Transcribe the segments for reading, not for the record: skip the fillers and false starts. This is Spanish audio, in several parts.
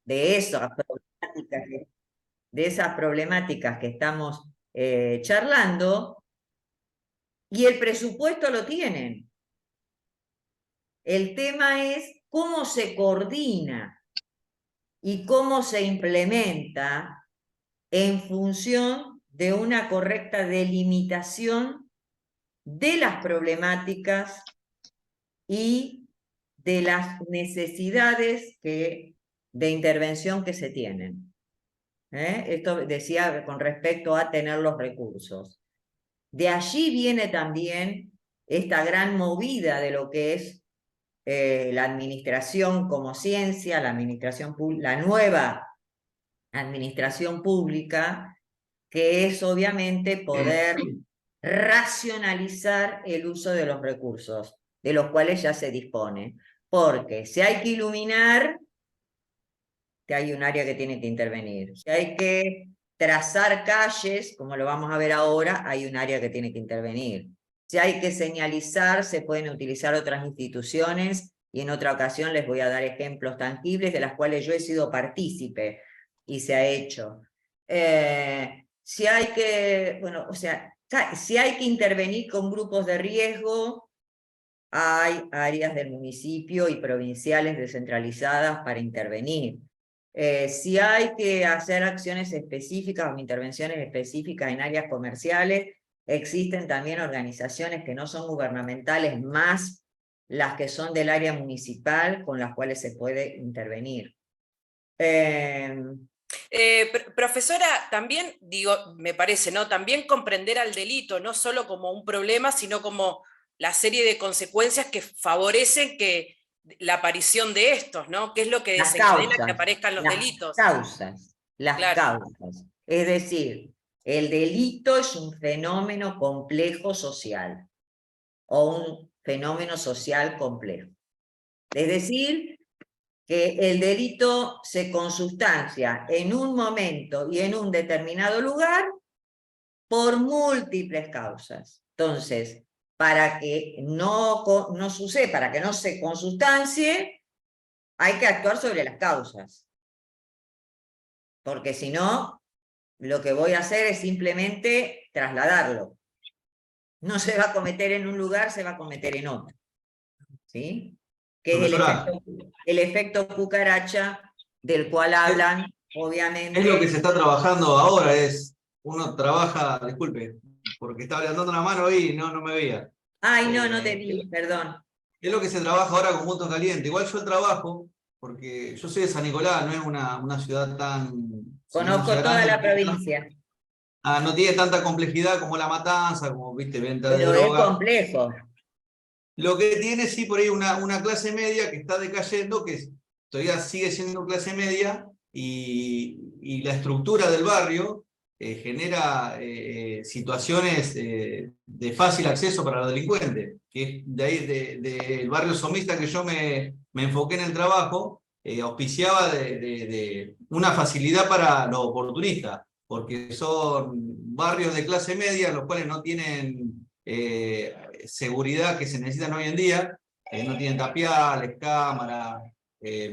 de esas problemáticas que estamos charlando, y el presupuesto lo tienen. El tema es cómo se coordina y cómo se implementa en función de una correcta delimitación de las problemáticas y de las necesidades de intervención que se tienen. Esto decía con respecto a tener los recursos. De allí viene también esta gran movida de lo que es la administración como ciencia, la nueva administración pública, que es obviamente poder racionalizar el uso de los recursos, de los cuales ya se dispone. Porque si hay que iluminar, que hay un área que tiene que intervenir. Si hay que trazar calles, como lo vamos a ver ahora, hay un área que tiene que intervenir. Si hay que señalizar, se pueden utilizar otras instituciones, y en otra ocasión les voy a dar ejemplos tangibles de las cuales yo he sido partícipe y se ha hecho. Si hay que, bueno, o sea, si hay que intervenir con grupos de riesgo, hay áreas del municipio y provinciales descentralizadas para intervenir. Si hay que hacer acciones específicas o intervenciones específicas en áreas comerciales, existen también organizaciones que no son gubernamentales, más las que son del área municipal, con las cuales se puede intervenir. Profesora, también digo, me parece, ¿no? También comprender al delito, no solo como un problema, sino como la serie de consecuencias que favorecen que la aparición de estos, ¿no? ¿Qué es lo que desencadena que aparezcan los delitos? Las causas. Es decir, el delito es un fenómeno complejo social, o un fenómeno social complejo. Es decir, que el delito se consustancia en un momento y en un determinado lugar por múltiples causas. Entonces, para que no suceda, para que no se consustancie, hay que actuar sobre las causas. Porque si no, lo que voy a hacer es simplemente trasladarlo. No se va a cometer en un lugar, se va a cometer en otro. ¿Sí? Que es el efecto cucaracha, del cual hablan, obviamente. Es lo que se está trabajando ahora, uno trabaja, disculpe, porque estaba levantando la mano y no me veía. Ay, no te vi, perdón. Es lo que se trabaja ahora con Punto Caliente. Igual yo trabajo, porque yo soy de San Nicolás, no es una ciudad tan... Conozco toda la provincia. No tiene tanta complejidad como La Matanza, como, viste, venta de droga. Pero es complejo. Lo que tiene, sí, por ahí una clase media que está decayendo, que todavía sigue siendo clase media, y la estructura del barrio genera situaciones de fácil acceso para los delincuentes. Que de ahí, del barrio somista que yo me enfoqué en el trabajo, auspiciaba de una facilidad para los oportunistas, porque son barrios de clase media, los cuales no tienen seguridad que se necesitan hoy en día, no tienen tapiales, cámaras,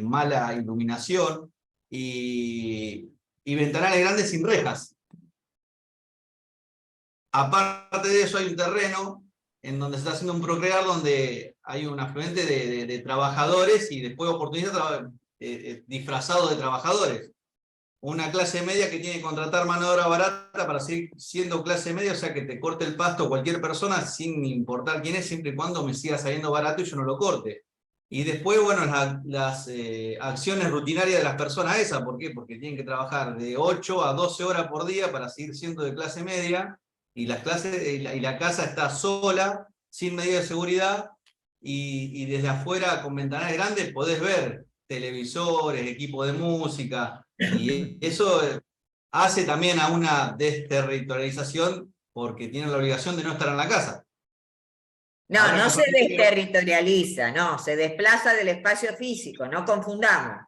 mala iluminación y ventanales grandes sin rejas. Aparte de eso hay un terreno en donde se está haciendo un procrear, donde hay un afluente de trabajadores y después oportunistas disfrazados de trabajadores. Una clase media que tiene que contratar mano de obra barata para seguir siendo clase media, o sea que te corte el pasto cualquier persona sin importar quién es, siempre y cuando me siga saliendo barato y yo no lo corte. Y después, bueno, las acciones rutinarias de las personas esas, ¿por qué? Porque tienen que trabajar de 8 a 12 horas por día para seguir siendo de clase media, y la casa está sola, sin medidas de seguridad, y desde afuera con ventanales grandes podés ver televisores, equipo de música, y eso hace también a una desterritorialización, porque tienen la obligación de no estar en la casa. No se desterritorializa, no, se desplaza del espacio físico, no confundamos.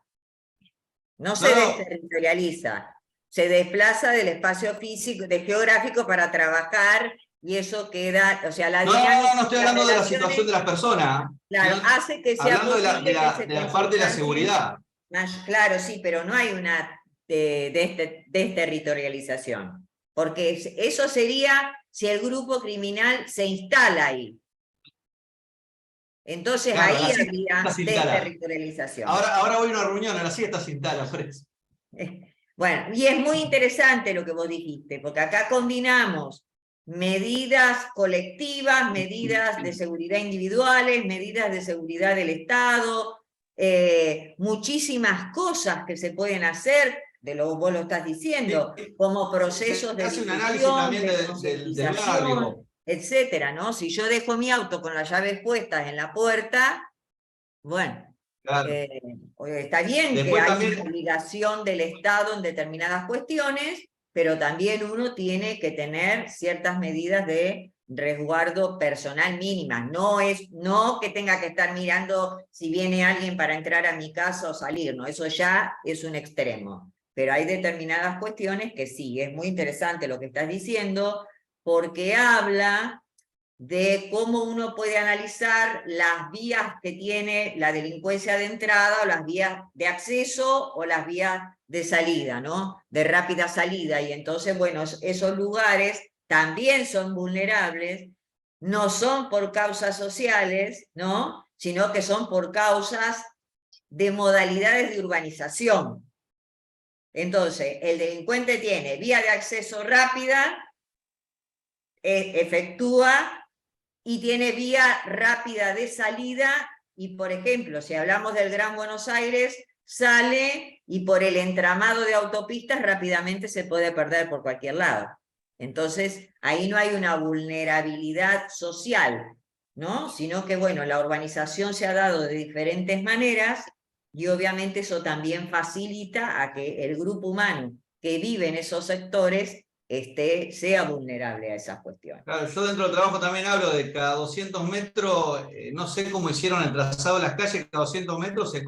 No se desterritorializa, se desplaza del espacio físico, geográfico para trabajar, y eso queda, o sea, la dinámica... No estoy hablando de la situación de las personas. Claro, hace que sea hablando de la parte de la seguridad. Claro, sí, pero no hay una desterritorialización, porque eso sería si el grupo criminal se instala ahí. Entonces Claro, a ahí la siesta habría se instala. desterritorialización. Ahora voy a una reunión, a la siesta se instala, por eso. Bueno, y es muy interesante lo que vos dijiste, porque acá combinamos medidas colectivas, medidas de seguridad individuales, medidas de seguridad del Estado, muchísimas cosas que se pueden hacer, vos lo estás diciendo, como procesos de hace un análisis difusión, también de del barrio. concientización, etcétera, ¿no? Si yo dejo mi auto con las llaves puestas en la puerta, bueno, Claro. está bien que Después hay también, una obligación del Estado en determinadas cuestiones, pero también uno tiene que tener ciertas medidas de resguardo personal mínimas. No que tenga que estar mirando si viene alguien para entrar a mi casa o salir, no, eso ya es un extremo. Pero hay determinadas cuestiones que sí, es muy interesante lo que estás diciendo, porque habla de cómo uno puede analizar las vías que tiene la delincuencia de entrada, o las vías de acceso, o las vías de salida, ¿no? De rápida salida. Y entonces, bueno, esos lugares también son vulnerables, no son por causas sociales, ¿no? Sino que son por causas de modalidades de urbanización. Entonces, el delincuente tiene vía de acceso rápida, efectúa y tiene vía rápida de salida, y por ejemplo, si hablamos del Gran Buenos Aires, sale y por el entramado de autopistas rápidamente se puede perder por cualquier lado. Entonces, ahí no hay una vulnerabilidad social, ¿no? Sino que, bueno, la urbanización se ha dado de diferentes maneras, y obviamente eso también facilita a que el grupo humano que vive en esos sectores sea vulnerable a esas cuestiones. claro, yo dentro del trabajo también hablo de cada 200 metros, no sé cómo hicieron el trazado de las calles, cada 200 metros se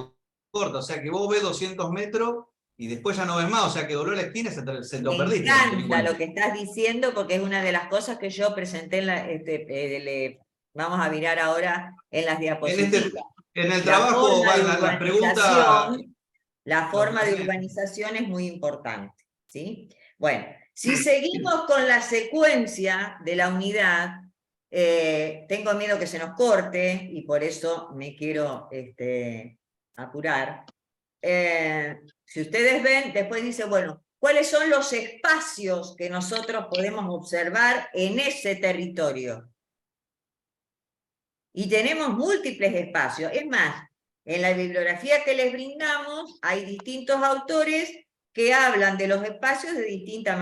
corta, o sea que vos ves 200 metros y después ya no ves más, o sea que dobló la esquina y se lo Me perdiste. encanta lo que estás diciendo, porque es una de las cosas que yo presenté en la, vamos a mirar ahora en las diapositivas. En el La trabajo, forma de bueno, las preguntas. la Lo forma de tenés. urbanización es muy importante, ¿sí? Bueno, si seguimos con la secuencia de la unidad, tengo miedo que se nos corte y por eso me quiero apurar. Si ustedes ven, después dice, bueno, ¿cuáles son los espacios que nosotros podemos observar en ese territorio? Y tenemos múltiples espacios. Es más, en la bibliografía que les brindamos hay distintos autores que hablan de los espacios de distinta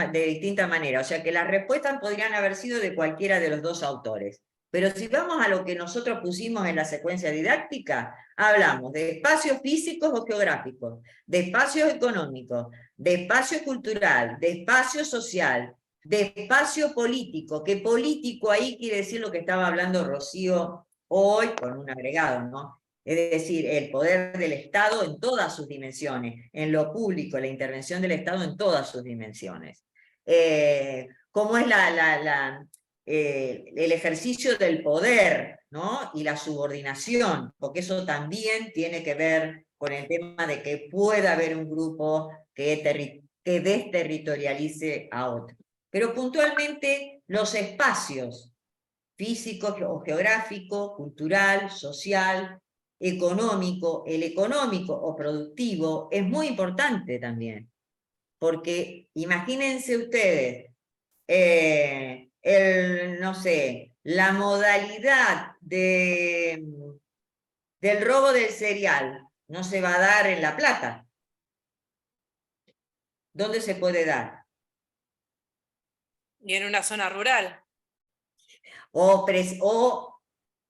manera. O sea que las respuestas podrían haber sido de cualquiera de los dos autores. Pero si vamos a lo que nosotros pusimos en la secuencia didáctica, hablamos de espacios físicos o geográficos, de espacios económicos, de espacio cultural, de espacio social, de espacio político, que político ahí quiere decir lo que estaba hablando Rocío hoy, con un agregado, ¿no? Es decir, el poder del Estado en todas sus dimensiones, en lo público, la intervención del Estado en todas sus dimensiones. ¿Cómo es el ejercicio del poder, ¿no? Y la subordinación, porque eso también tiene que ver con el tema de que pueda haber un grupo que desterritorialice a otro. Pero puntualmente los espacios físico o geográfico, cultural, social, económico, el económico o productivo es muy importante también, porque imagínense ustedes, no sé, la modalidad del robo del cereal no se va a dar en La Plata. ¿Dónde se puede dar? Y en una zona rural. O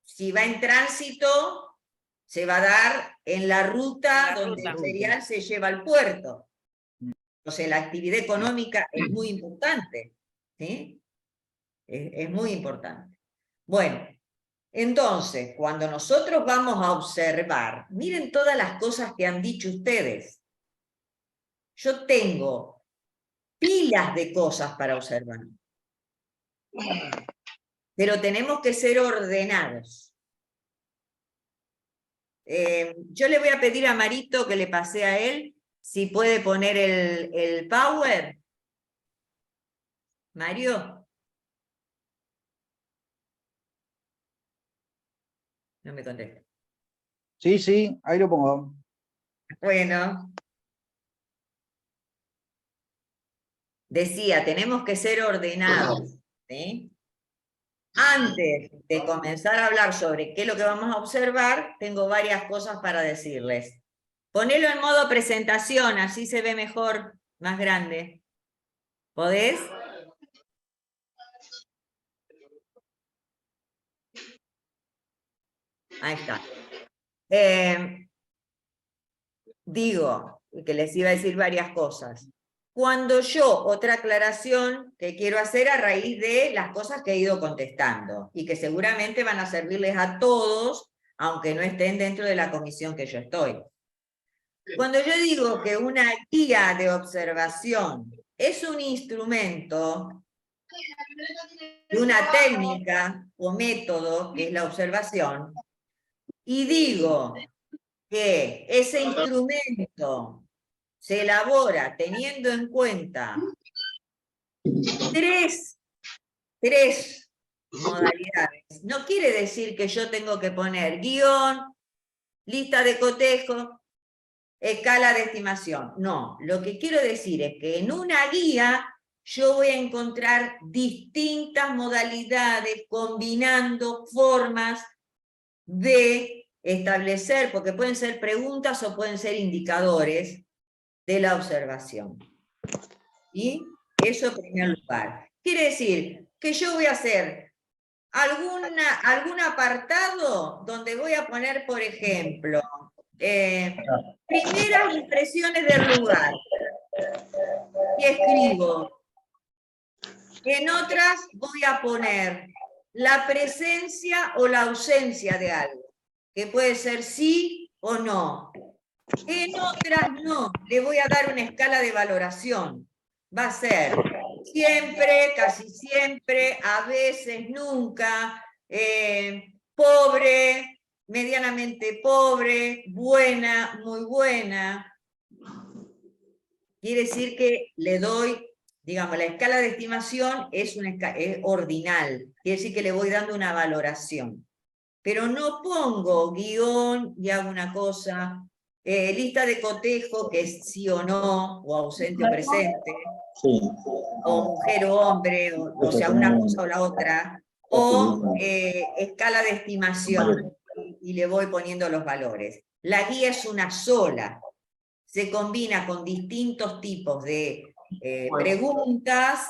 si va en tránsito, se va a dar en la ruta donde el cereal se lleva al puerto. Entonces la actividad económica es muy importante, ¿sí? Es muy importante. Bueno, entonces, cuando nosotros vamos a observar, miren todas las cosas que han dicho ustedes. Yo tengo pilas de cosas para observar, pero tenemos que ser ordenados. Yo le voy a pedir a Marito que le pase a él, si puede poner el power. Mario. No me contesta. Sí, ahí lo pongo. Bueno. Decía, tenemos que ser ordenados, ¿sí? Antes de comenzar a hablar sobre qué es lo que vamos a observar, tengo varias cosas para decirles. Ponelo en modo presentación, así se ve mejor, más grande. ¿Podés? Ahí está. Digo, que les iba a decir varias cosas. Cuando yo, otra aclaración que quiero hacer a raíz de las cosas que he ido contestando y que seguramente van a servirles a todos, aunque no estén dentro de la comisión que yo estoy. Cuando yo digo que una guía de observación es un instrumento de una técnica o método, que es la observación, y digo que ese instrumento se elabora teniendo en cuenta tres modalidades. No quiere decir que yo tengo que poner guión, lista de cotejo, escala de estimación. No, lo que quiero decir es que en una guía yo voy a encontrar distintas modalidades combinando formas de establecer, porque pueden ser preguntas o pueden ser indicadores de la observación. ¿Y? Eso en primer lugar. Quiere decir que yo voy a hacer algún apartado donde voy a poner, por ejemplo, primeras impresiones del lugar. Y escribo. En otras voy a poner la presencia o la ausencia de algo, que puede ser sí o no. En otras no, le voy a dar una escala de valoración. Va a ser siempre, casi siempre, a veces, nunca, pobre, medianamente pobre, buena, muy buena. Quiere decir que le doy, digamos, la escala de estimación es ordinal, quiere decir que le voy dando una valoración. Pero no pongo guión y hago una cosa, lista de cotejo, que es sí o no, o ausente o presente, o mujer o hombre, o sea, una cosa o la otra, o escala de estimación, y le voy poniendo los valores. La guía es una sola, se combina con distintos tipos de preguntas,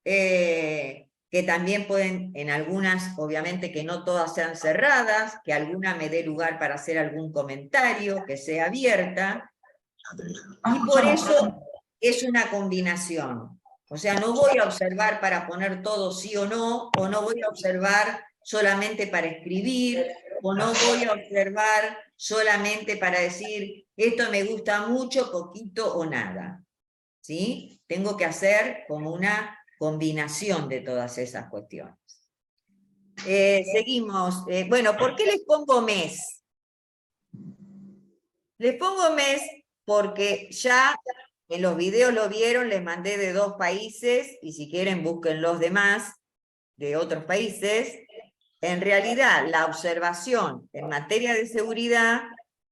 que también pueden, en algunas, obviamente que no todas sean cerradas, que alguna me dé lugar para hacer algún comentario, que sea abierta, y por eso es una combinación. O sea, no voy a observar para poner todo sí o no voy a observar solamente para escribir, o no voy a observar solamente para decir, esto me gusta mucho, poquito o nada. ¿Sí? Tengo que hacer como una combinación de todas esas cuestiones. Seguimos. Bueno, ¿por qué les pongo mes? Les pongo mes porque ya en los videos lo vieron, les mandé de 2 países, y si quieren busquen los demás de otros países. En realidad, la observación en materia de seguridad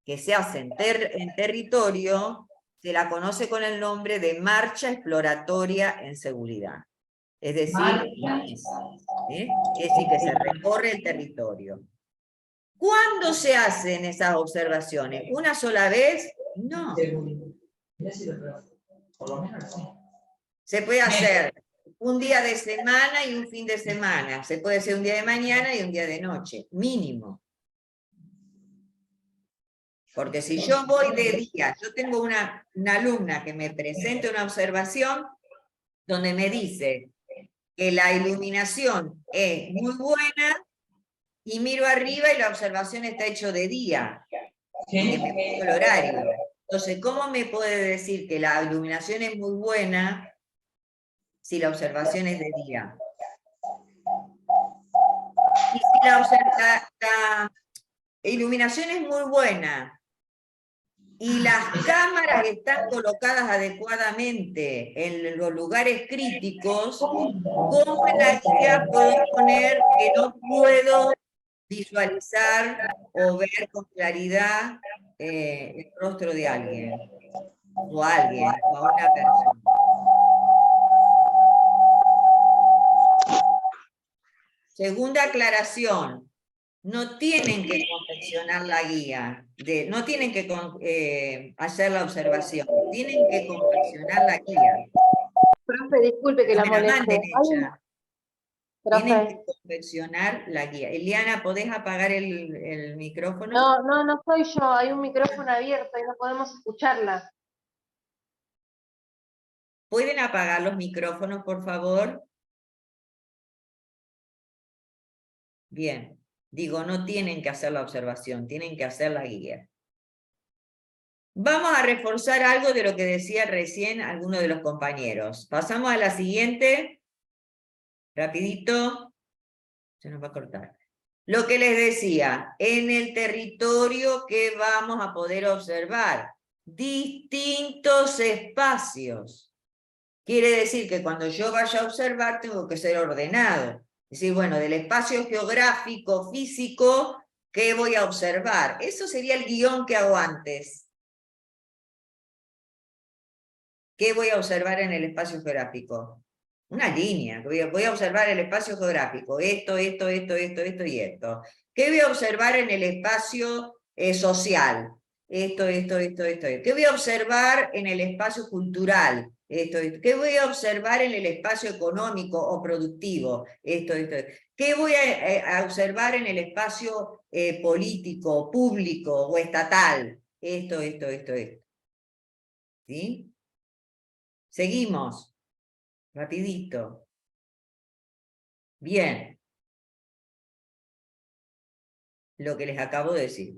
que se hace en territorio, se la conoce con el nombre de marcha exploratoria en seguridad. Es decir, ¿sí? Es decir, que se recorre el territorio. ¿Cuándo se hacen esas observaciones? ¿Una sola vez? No. Se puede hacer un día de semana y un fin de semana. Se puede hacer un día de mañana y un día de noche, mínimo. Porque si yo voy de día, yo tengo una alumna que me presenta una observación donde me dice que la iluminación es muy buena y miro arriba y la observación está hecha de día. Y que me pongo el horario. Entonces, ¿cómo me puede decir que la iluminación es muy buena si la observación es de día? Y si iluminación es muy buena. Y las cámaras están colocadas adecuadamente en los lugares críticos, ¿cómo en la guía puedo poner que no puedo visualizar o ver con claridad el rostro de alguien? O a alguien, o a una persona. Segunda aclaración, no tienen que confeccionar la guía, no tienen que hacer la observación, tienen que confeccionar la guía. Profe, disculpe que No la me la moleste. manden hecha. Tienen que Profe, confeccionar la guía. Eliana, ¿podés apagar el micrófono? no soy yo, hay un micrófono abierto y no podemos escucharla. ¿Pueden apagar los micrófonos, por favor? Bien. Digo, no tienen que hacer la observación, tienen que hacer la guía. Vamos a reforzar algo de lo que decía recién alguno de los compañeros. Pasamos a la siguiente. Rapidito. Se nos va a cortar. Lo que les decía, en el territorio que vamos a poder observar, distintos espacios. Quiere decir que cuando yo vaya a observar tengo que ser ordenado. Es decir, bueno, del espacio geográfico, físico, ¿qué voy a observar? Eso sería el guión que hago antes. ¿Qué voy a observar en el espacio geográfico? Una línea. Voy a observar el espacio geográfico. Esto y esto. ¿Qué voy a observar en el espacio social? Esto. ¿Qué voy a observar en el espacio cultural? Esto. ¿Qué voy a observar en el espacio económico o productivo? Esto. ¿Qué voy a observar en el espacio político, público o estatal? Esto. ¿Sí? Seguimos. Rapidito. Bien. Lo que les acabo de decir.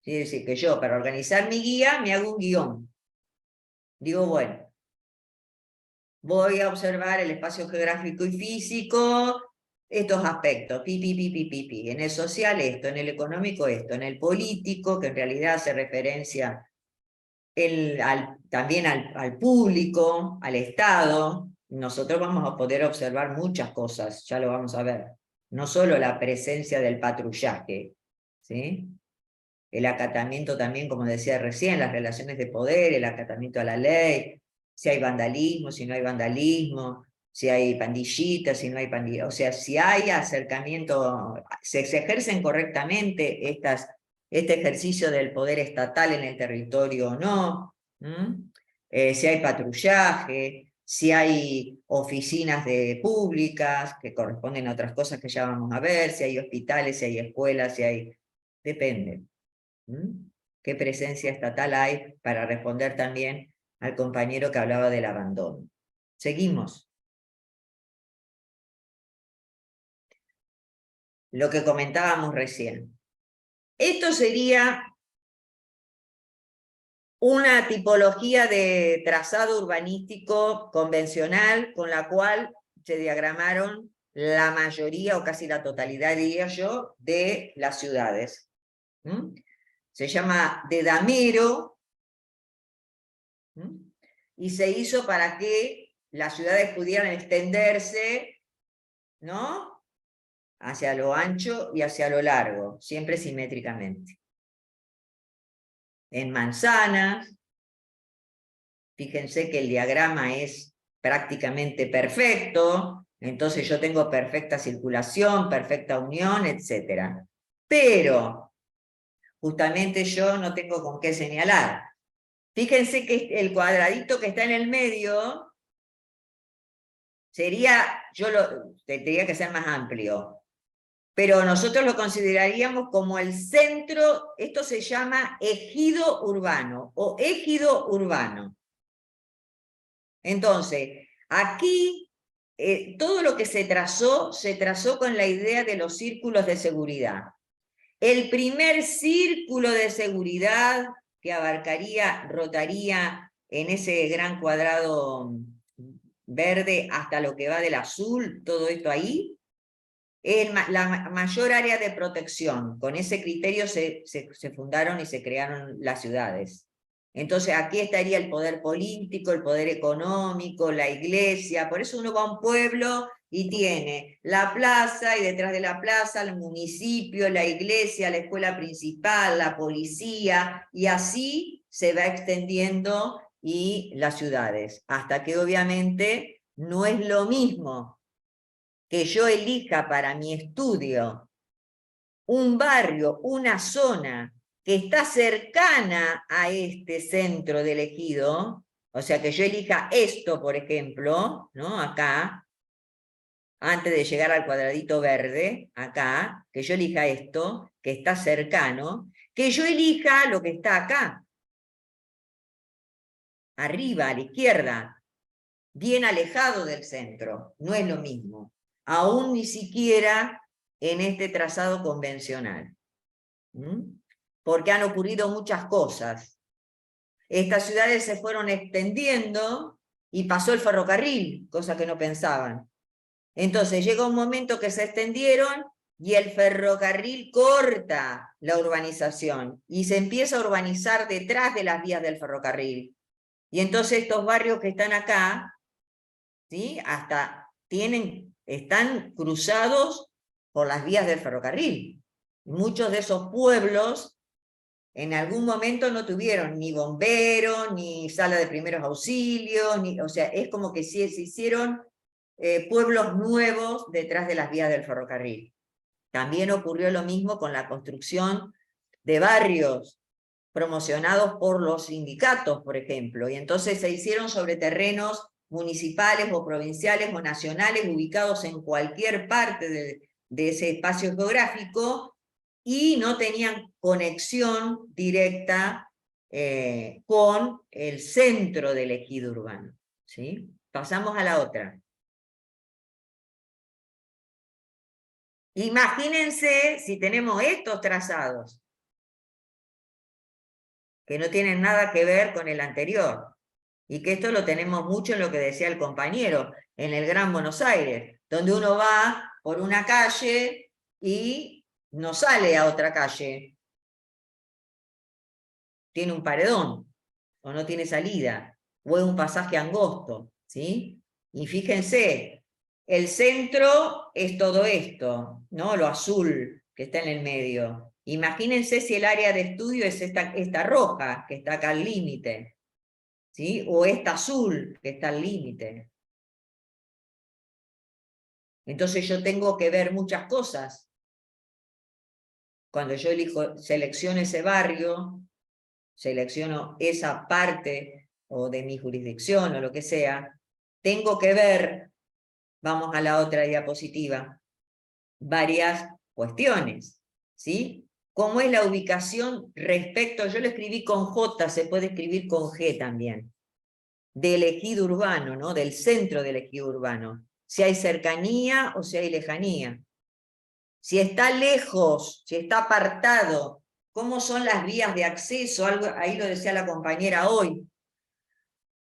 Quiere decir que yo, para organizar mi guía, me hago un guión. Digo, bueno, voy a observar el espacio geográfico y físico, estos aspectos, pi. En el social esto, en el económico esto, en el político, que en realidad hace referencia también al público, al Estado. Nosotros vamos a poder observar muchas cosas, ya lo vamos a ver. No solo la presencia del patrullaje, ¿sí? El acatamiento también, como decía recién, las relaciones de poder, el acatamiento a la ley, si hay vandalismo, si no hay vandalismo, si hay pandillitas, si no hay pandillitas, o sea, si hay acercamiento, se ejercen correctamente este ejercicio del poder estatal en el territorio o no, si hay patrullaje, si hay oficinas públicas que corresponden a otras cosas que ya vamos a ver, si hay hospitales, si hay escuelas, si hay... Depende. ¿Qué presencia estatal hay para responder también al compañero que hablaba del abandono? Seguimos. Lo que comentábamos recién. Esto sería una tipología de trazado urbanístico convencional con la cual se diagramaron la mayoría o casi la totalidad, diría yo, de las ciudades. Se llama dedamero, y se hizo para que las ciudades pudieran extenderse, ¿no?, hacia lo ancho y hacia lo largo, siempre simétricamente. En manzanas, fíjense que el diagrama es prácticamente perfecto, entonces yo tengo perfecta circulación, perfecta unión, etc. Pero, justamente yo no tengo con qué señalar. Fíjense que el cuadradito que está en el medio sería, tendría que ser más amplio, pero nosotros lo consideraríamos como el centro. Esto se llama ejido urbano o ejido urbano. Entonces, aquí todo lo que se trazó con la idea de los círculos de seguridad. El primer círculo de seguridad que rotaría en ese gran cuadrado verde hasta lo que va del azul, todo esto ahí, la mayor área de protección. Con ese criterio se fundaron y se crearon las ciudades. Entonces aquí estaría el poder político, el poder económico, la iglesia. Por eso uno va a un pueblo y tiene la plaza, y detrás de la plaza el municipio, la iglesia, la escuela principal, la policía, y así se va extendiendo y las ciudades, hasta que obviamente no es lo mismo que yo elija para mi estudio un barrio, una zona que está cercana a este centro de ejido, o sea que yo elija esto, por ejemplo, ¿no? Acá, antes de llegar al cuadradito verde, acá, que yo elija esto, que está cercano, que yo elija lo que está acá, arriba, a la izquierda, bien alejado del centro, no es lo mismo, aún ni siquiera en este trazado convencional. Porque han ocurrido muchas cosas. Estas ciudades se fueron extendiendo y pasó el ferrocarril, cosa que no pensaban. Entonces llega un momento que se extendieron y el ferrocarril corta la urbanización y se empieza a urbanizar detrás de las vías del ferrocarril. Y entonces estos barrios que están acá, ¿sí? Hasta están cruzados por las vías del ferrocarril. Muchos de esos pueblos en algún momento no tuvieron ni bomberos, ni sala de primeros auxilios, o sea, es como que se hicieron pueblos nuevos detrás de las vías del ferrocarril. También ocurrió lo mismo con la construcción de barrios promocionados por los sindicatos, por ejemplo, y entonces se hicieron sobre terrenos municipales o provinciales o nacionales ubicados en cualquier parte de ese espacio geográfico, y no tenían conexión directa con el centro del ejido urbano. ¿Sí? Pasamos a la otra. Imagínense si tenemos estos trazados, que no tienen nada que ver con el anterior, y que esto lo tenemos mucho en lo que decía el compañero, en el Gran Buenos Aires, donde uno va por una calle y no sale a otra calle, tiene un paredón, o no tiene salida, o es un pasaje angosto, ¿sí? Y fíjense, el centro es todo esto, ¿no? Lo azul que está en el medio. Imagínense si el área de estudio es esta roja, que está acá al límite, ¿sí? O esta azul, que está al límite. Entonces yo tengo que ver muchas cosas. Cuando yo selecciono ese barrio, selecciono esa parte o de mi jurisdicción o lo que sea, tengo que ver, vamos a la otra diapositiva, varias cuestiones, ¿sí? ¿Cómo es la ubicación respecto, yo lo escribí con J, se puede escribir con G también, del ejido urbano, ¿no? Del centro del ejido urbano, si hay cercanía o si hay lejanía. Si está lejos, si está apartado, ¿cómo son las vías de acceso? Algo, ahí lo decía la compañera hoy.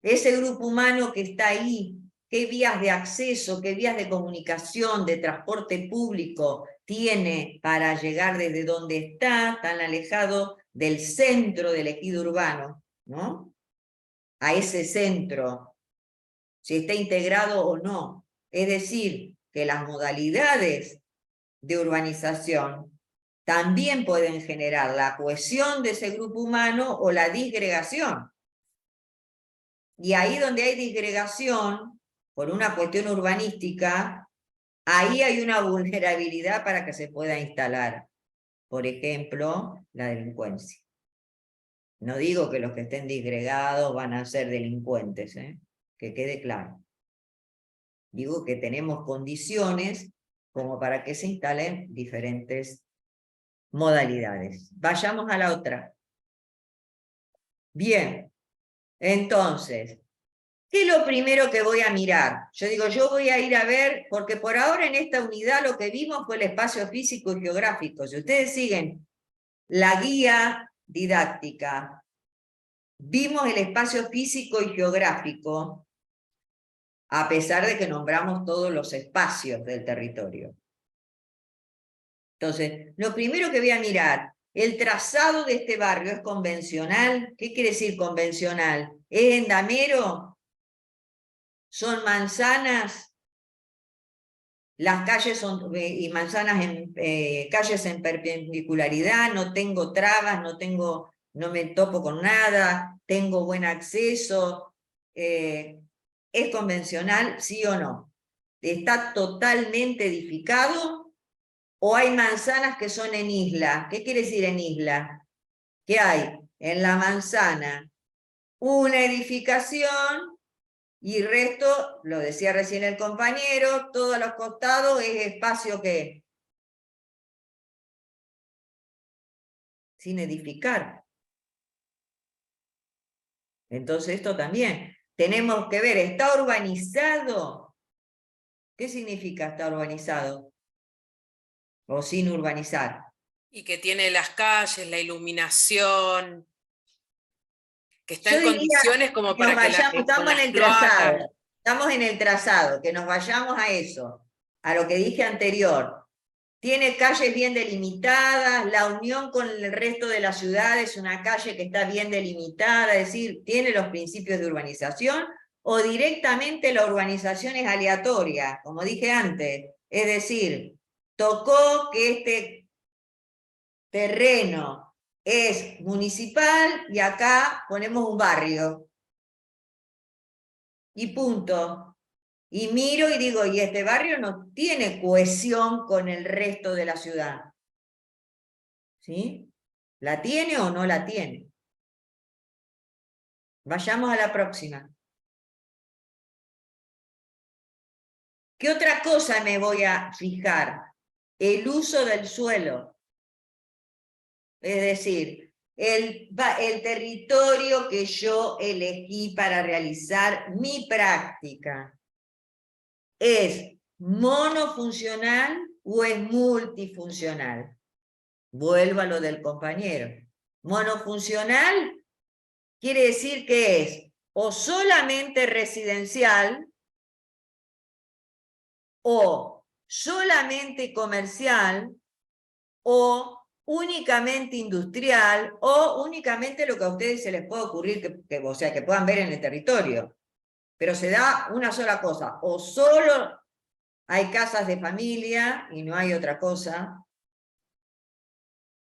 Ese grupo humano que está ahí, ¿qué vías de acceso, qué vías de comunicación, de transporte público tiene para llegar desde donde está, tan alejado del centro del ejido urbano, ¿no? A ese centro, si está integrado o no? Es decir, que las modalidades de urbanización también pueden generar la cohesión de ese grupo humano o la disgregación. Y ahí donde hay disgregación, por una cuestión urbanística, ahí hay una vulnerabilidad para que se pueda instalar, por ejemplo, la delincuencia. No digo que los que estén disgregados van a ser delincuentes, que quede claro. Digo que tenemos condiciones como para que se instalen diferentes modalidades. Vayamos a la otra. Bien, entonces, ¿qué es lo primero que voy a mirar? Yo digo, yo voy a ir a ver, porque por ahora en esta unidad lo que vimos fue el espacio físico y geográfico. Si ustedes siguen la guía didáctica, vimos el espacio físico y geográfico, a pesar de que nombramos todos los espacios del territorio. Entonces, lo primero que voy a mirar, ¿el trazado de este barrio es convencional? ¿Qué quiere decir convencional? ¿Es endamero? ¿Son manzanas? Las calles son y manzanas en calles en perpendicularidad, no tengo trabas, no me topo con nada, tengo buen acceso. ¿Es convencional, sí o no? ¿Está totalmente edificado? ¿O hay manzanas que son en isla? ¿Qué quiere decir en isla? Que hay en la manzana una edificación y el resto, lo decía recién el compañero, todos los costados es espacio que sin edificar. Entonces esto también tenemos que ver, ¿está urbanizado? ¿Qué significa está urbanizado? O sin urbanizar. Y que tiene las calles, la iluminación, que está Yo en diría condiciones como que nos para que vayamos, con estamos en las el cloacas. trazado, estamos en el trazado, que nos vayamos a eso, a lo que dije anterior. Tiene calles bien delimitadas, la unión con el resto de la ciudad es una calle que está bien delimitada, es decir, tiene los principios de urbanización, o directamente la urbanización es aleatoria, como dije antes, es decir, tocó que este terreno es municipal y acá ponemos un barrio. Y punto. Y miro y digo, y este barrio no tiene cohesión con el resto de la ciudad. ¿Sí? ¿La tiene o no la tiene? Vayamos a la próxima. ¿Qué otra cosa me voy a fijar? El uso del suelo. Es decir, el territorio que yo elegí para realizar mi práctica. ¿Es monofuncional o es multifuncional? Vuelvo a lo del compañero. Monofuncional quiere decir que es o solamente residencial o solamente comercial o únicamente industrial o únicamente lo que a ustedes se les pueda ocurrir o sea, que puedan ver en el territorio. Pero se da una sola cosa, o solo hay casas de familia y no hay otra cosa,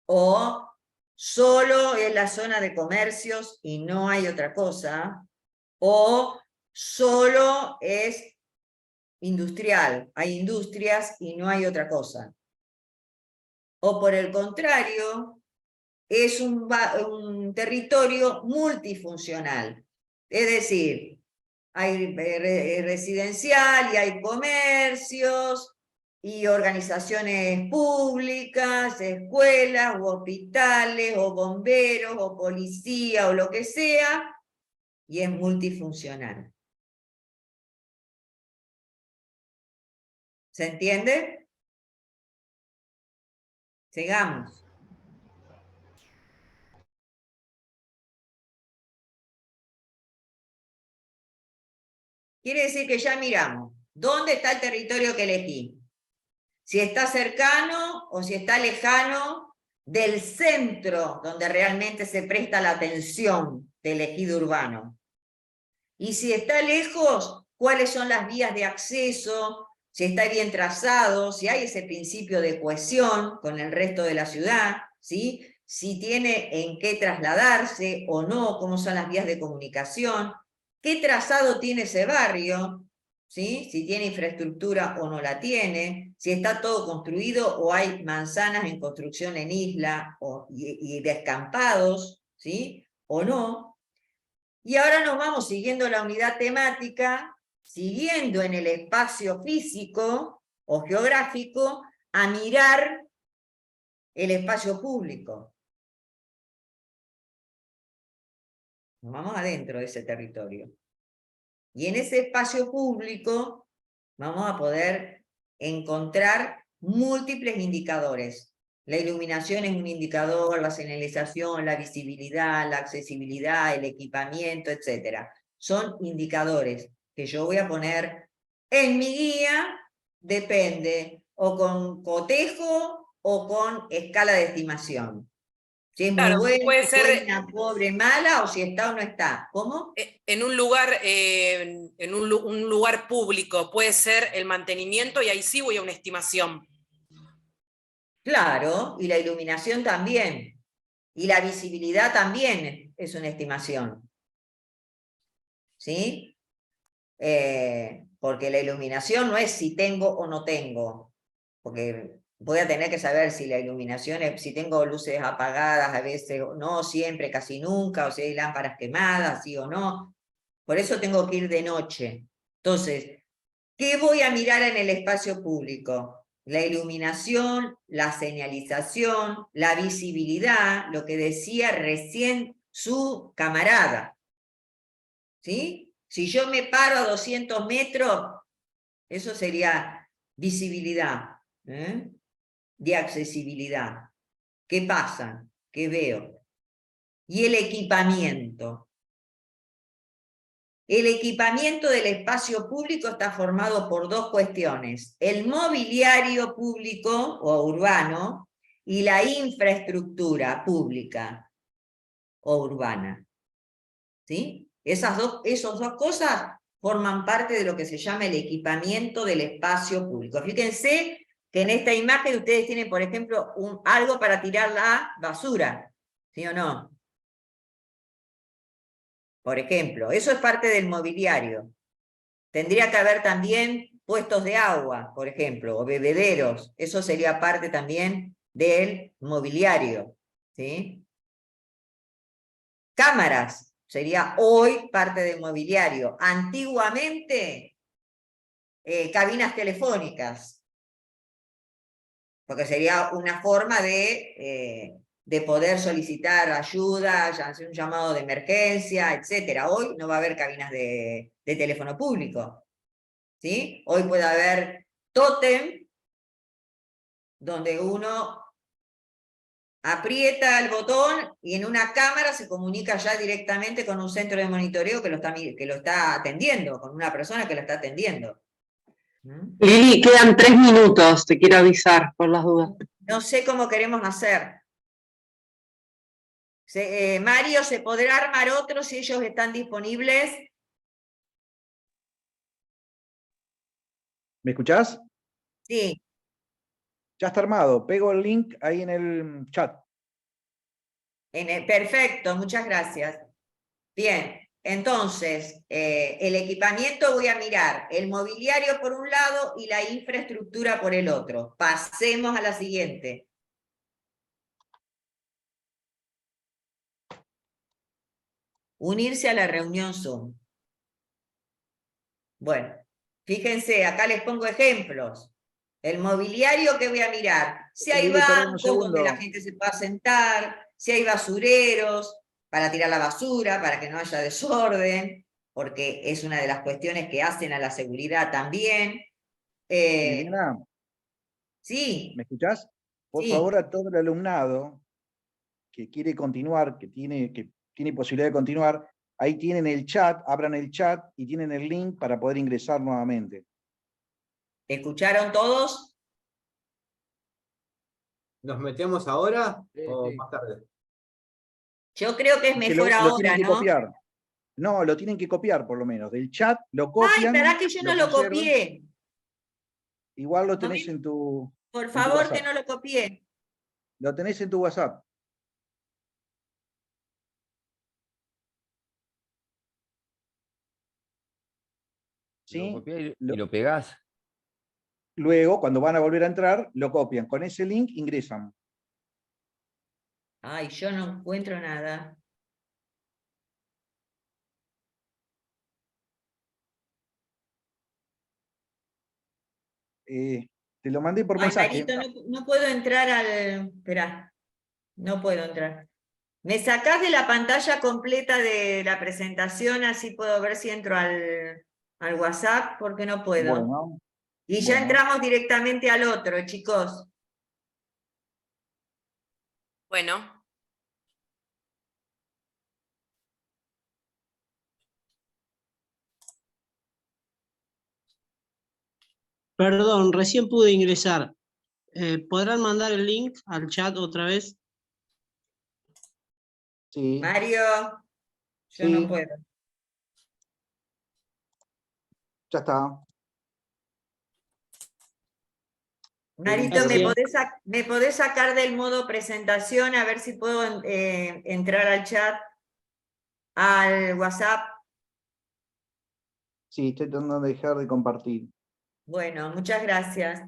o solo es la zona de comercios y no hay otra cosa, o solo es industrial, hay industrias y no hay otra cosa. O por el contrario, es un territorio multifuncional, es decir, hay residencial y hay comercios, y organizaciones públicas, escuelas, o hospitales, o bomberos, o policía, o lo que sea, y es multifuncional. ¿Se entiende? Sigamos. Quiere decir que ya miramos, ¿dónde está el territorio que elegí? Si está cercano o si está lejano del centro donde realmente se presta la atención del ejido urbano. Y si está lejos, ¿cuáles son las vías de acceso? Si está bien trazado, si hay ese principio de cohesión con el resto de la ciudad, ¿sí? Si tiene en qué trasladarse o no, cómo son las vías de comunicación, qué trazado tiene ese barrio, ¿sí? Si tiene infraestructura o no la tiene, si está todo construido o hay manzanas en construcción en isla y descampados, ¿sí? O no. Y ahora nos vamos siguiendo la unidad temática, siguiendo en el espacio físico o geográfico, a mirar el espacio público. Nos vamos adentro de ese territorio. Y en ese espacio público vamos a poder encontrar múltiples indicadores. La iluminación es un indicador, la señalización, la visibilidad, la accesibilidad, el equipamiento, etc. Son indicadores que yo voy a poner en mi guía, depende, o con cotejo o con escala de estimación. Si es muy Claro, buena, puede ser buena, pobre, mala, o si está o no está. ¿Cómo? en un lugar, un lugar público, puede ser el mantenimiento y ahí sí voy a una estimación. Claro, y la iluminación también. Y la visibilidad también es una estimación. ¿Sí? Porque la iluminación no es si tengo o no tengo. Porque voy a tener que saber si la iluminación es, si tengo luces apagadas a veces, no siempre, casi nunca, o si hay lámparas quemadas, sí o no. Por eso tengo que ir de noche. Entonces, ¿qué voy a mirar en el espacio público? La iluminación, la señalización, la visibilidad, lo que decía recién su camarada. ¿Sí? Si yo me paro a 200 metros, eso sería visibilidad, de accesibilidad. ¿Qué pasa? ¿Qué veo? Y el equipamiento. El equipamiento del espacio público está formado por dos cuestiones: el mobiliario público o urbano y la infraestructura pública o urbana. ¿Sí? Esas dos cosas forman parte de lo que se llama el equipamiento del espacio público. Fíjense que en esta imagen ustedes tienen, por ejemplo, algo para tirar la basura, ¿sí o no? Por ejemplo, eso es parte del mobiliario. Tendría que haber también puestos de agua, por ejemplo, o bebederos. Eso sería parte también del mobiliario, ¿sí? Cámaras sería hoy parte del mobiliario. Antiguamente, cabinas telefónicas, porque sería una forma de poder solicitar ayuda, hacer un llamado de emergencia, etc. Hoy no va a haber cabinas de teléfono público, ¿sí? Hoy puede haber tótem, donde uno aprieta el botón y en una cámara se comunica ya directamente con un centro de monitoreo que lo está atendiendo, con una persona que lo está atendiendo. Lili, quedan 3 minutos, te quiero avisar por las dudas. No sé cómo queremos hacer. Mario, ¿se podrá armar otro si ellos están disponibles? ¿Me escuchás? Sí. Ya está armado. Pego el link ahí en el chat. Perfecto, muchas gracias. Bien, entonces, el equipamiento voy a mirar el mobiliario por un lado y la infraestructura por el otro. Pasemos a la siguiente. Unirse a la reunión Zoom. Bueno, fíjense, acá les pongo ejemplos. El mobiliario que voy a mirar. Si hay Lili, perdón un bancos donde la segundo. gente se pueda sentar, si hay basureros para tirar la basura, para que no haya desorden, porque es una de las cuestiones que hacen a la seguridad también. Liliana, Sí, ¿me escuchás? Por sí. favor, a todo el alumnado que quiere continuar, que tiene posibilidad de continuar, ahí tienen el chat, abran el chat y tienen el link para poder ingresar nuevamente. ¿Escucharon todos? ¿Nos metemos ahora o Sí. más tarde? Yo creo que es Es que mejor lo tienen ahora, que ¿no? copiar. No, lo tienen que copiar por lo menos. Del chat lo Ay, copian, ¿verdad que yo no lo lo conservan. copié? Igual lo ¿No tenés ven? en tu Por favor, que WhatsApp. no lo copié. Lo tenés en tu WhatsApp. Lo ¿Sí? copiás y lo pegás. Luego, cuando van a volver a entrar, lo copian. Con ese link ingresan. Ay, yo no encuentro nada. Te lo mandé por Ay, mensaje. Marito, no puedo entrar al... Espera, no puedo entrar. ¿Me sacás de la pantalla completa de la presentación? Así puedo ver si entro al WhatsApp, porque no puedo. Bueno, Y ya bueno. entramos directamente al otro, chicos. Bueno, Perdón, recién pude ingresar. ¿podrán mandar el link al chat otra vez? Sí, Mario, yo Sí. no puedo. ya está. Marito, Gracias. ¿me podés sacar del modo presentación a ver si puedo entrar al chat, al WhatsApp? Sí, estoy tratando de dejar de compartir. Bueno, muchas gracias.